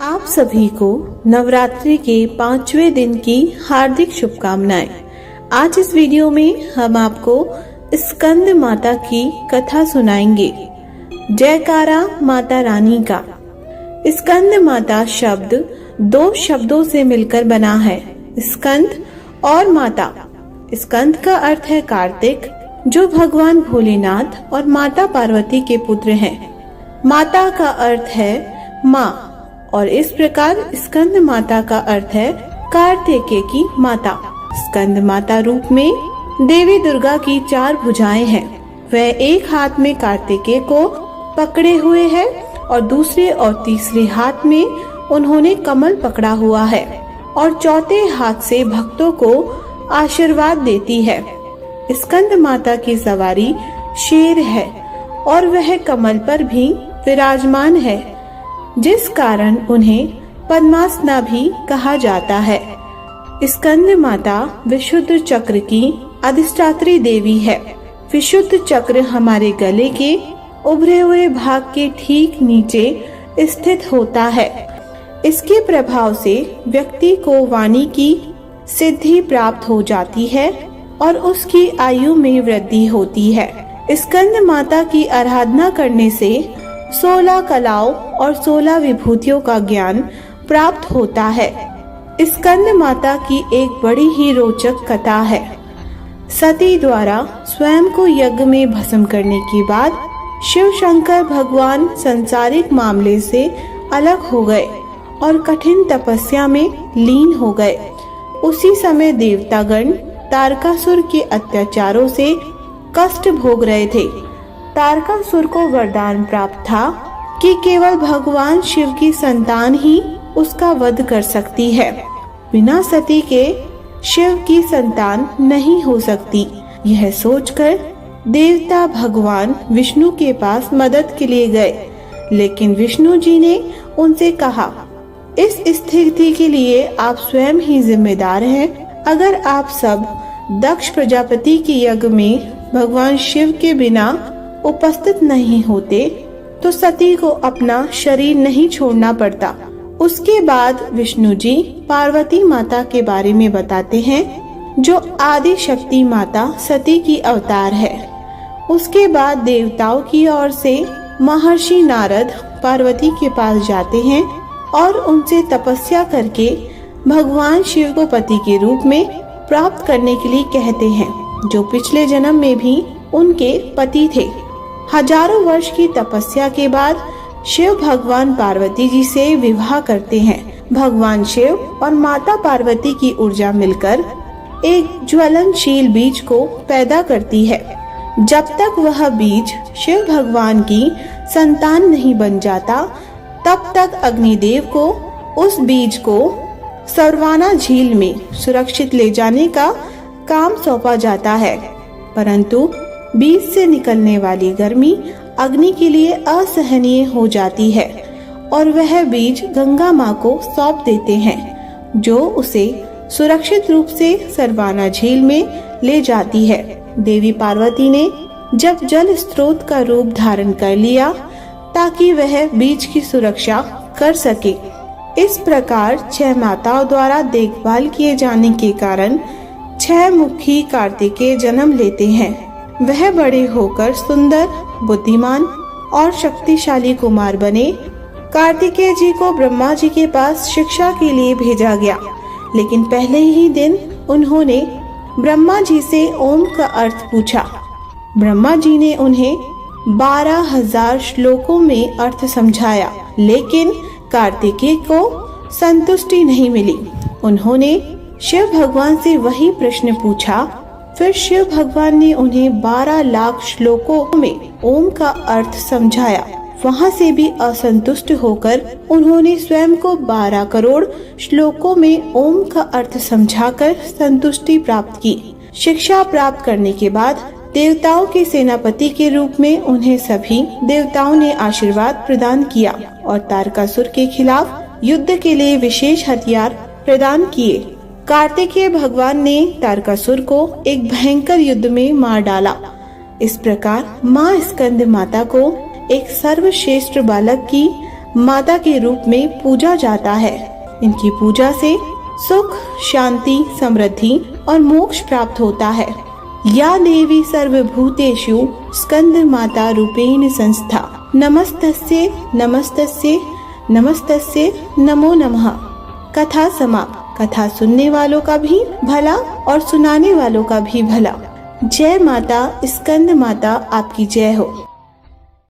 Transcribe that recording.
आप सभी को नवरात्रि के 5वें दिन की हार्दिक शुभकामनाएं। आज इस वीडियो में हम आपको स्कंद माता की कथा सुनाएंगे। जयकारा माता रानी का। स्कंद माता शब्द दो शब्दों से मिलकर बना है, स्कंद और माता। स्कंद का अर्थ है कार्तिक, जो भगवान भोलेनाथ और माता पार्वती के पुत्र हैं। माता का अर्थ है माँ, और इस प्रकार स्कंद माता का अर्थ है कार्तिकेय की माता। स्कंद माता रूप में देवी दुर्गा की 4 भुजाएं हैं। वह एक हाथ में कार्तिकेय को पकड़े हुए है और दूसरे और तीसरे हाथ में उन्होंने कमल पकड़ा हुआ है और चौथे हाथ से भक्तों को आशीर्वाद देती है। स्कंद माता की सवारी शेर है और वह कमल पर भी विराजमान है, जिस कारण उन्हें पद्मासना भी कहा जाता है। स्कंद माता विशुद्ध चक्र की अधिष्ठात्री देवी है। विशुद्ध चक्र हमारे गले के उभरे हुए भाग के ठीक नीचे स्थित होता है। इसके प्रभाव से व्यक्ति को वाणी की सिद्धि प्राप्त हो जाती है और उसकी आयु में वृद्धि होती है। स्कंद माता की आराधना करने से 16 कलाओं और 16 विभूतियों का ज्ञान प्राप्त होता है। स्कंद माता की एक बड़ी ही रोचक कथा है। सती द्वारा स्वयं को यज्ञ में भस्म करने के बाद शिव शंकर भगवान संसारिक मामले से अलग हो गए और कठिन तपस्या में लीन हो गए। उसी समय देवतागण तारकासुर के अत्याचारों से कष्ट भोग रहे थे। तारकासुर को वरदान प्राप्त था कि केवल भगवान शिव की संतान ही उसका वध कर सकती है। बिना सती के शिव की संतान नहीं हो सकती। यह सोचकर देवता भगवान विष्णु के पास मदद के लिए गए, लेकिन विष्णु जी ने उनसे कहा, इस स्थिति के लिए आप स्वयं ही जिम्मेदार हैं। अगर आप सब दक्ष प्रजापति के यज्ञ में भगवान शिव के बिना उपस्थित नहीं होते तो सती को अपना शरीर नहीं छोड़ना पड़ता। उसके बाद विष्णु जी पार्वती माता के बारे में बताते हैं, जो आदि शक्ति माता सती की अवतार है। उसके बाद देवताओं की ओर से महर्षि नारद पार्वती के पास जाते हैं और उनसे तपस्या करके भगवान शिव को पति के रूप में प्राप्त करने के लिए कहते हैं, जो पिछले जन्म में भी उनके पति थे। हजारों वर्ष की तपस्या के बाद शिव भगवान पार्वती जी से विवाह करते हैं। भगवान शिव और माता पार्वती की ऊर्जा मिलकर एक ज्वलनशील बीज को पैदा करती है। जब तक वह बीज शिव भगवान की संतान नहीं बन जाता, तब तक अग्निदेव को उस बीज को सरवाना झील में सुरक्षित ले जाने का काम सौंपा जाता है। परंतु बीज से निकलने वाली गर्मी अग्नि के लिए असहनीय हो जाती है और वह बीज गंगा माँ को सौंप देते हैं, जो उसे सुरक्षित रूप से सरवाना झील में ले जाती है। देवी पार्वती ने जब जल स्रोत का रूप धारण कर लिया ताकि वह बीज की सुरक्षा कर सके। इस प्रकार 6 माताओं द्वारा देखभाल किए जाने के कारण 6 मुखी कार्तिकेय जन्म लेते हैं। वह बड़े होकर सुंदर, बुद्धिमान और शक्तिशाली कुमार बने। कार्तिकेय जी को ब्रह्मा जी के पास शिक्षा के लिए भेजा गया, लेकिन पहले ही दिन उन्होंने ब्रह्मा जी से ओम का अर्थ पूछा। ब्रह्मा जी ने उन्हें 12,000 श्लोकों में अर्थ समझाया, लेकिन कार्तिकेय को संतुष्टि नहीं मिली। उन्होंने शिव भगवान से वही प्रश्न पूछा। फिर शिव भगवान ने उन्हें 12 लाख श्लोकों में ओम का अर्थ समझाया। वहाँ से भी असंतुष्ट होकर उन्होंने स्वयं को 12 करोड़ श्लोकों में ओम का अर्थ समझाकर संतुष्टि प्राप्त की। शिक्षा प्राप्त करने के बाद देवताओं के सेनापति के रूप में उन्हें सभी देवताओं ने आशीर्वाद प्रदान किया और तारकासुर के खिलाफ युद्ध के लिए विशेष हथियार प्रदान किए। कार्तिकेय भगवान ने तारकासुर को एक भयंकर युद्ध में मार डाला। इस प्रकार माँ स्कंद माता को एक सर्वश्रेष्ठ बालक की माता के रूप में पूजा जाता है। इनकी पूजा से सुख, शांति, समृद्धि और मोक्ष प्राप्त होता है। या देवी सर्वभूतेषु स्कंद माता रूपेण संस्था, नमस्तस्ये नमस्तस्ये नमस्तस्ये नमो नमः। कथा समाप्त। कथा सुनने वालों का भी भला और सुनाने वालों का भी भला। जय माता स्कंद माता, आपकी जय हो।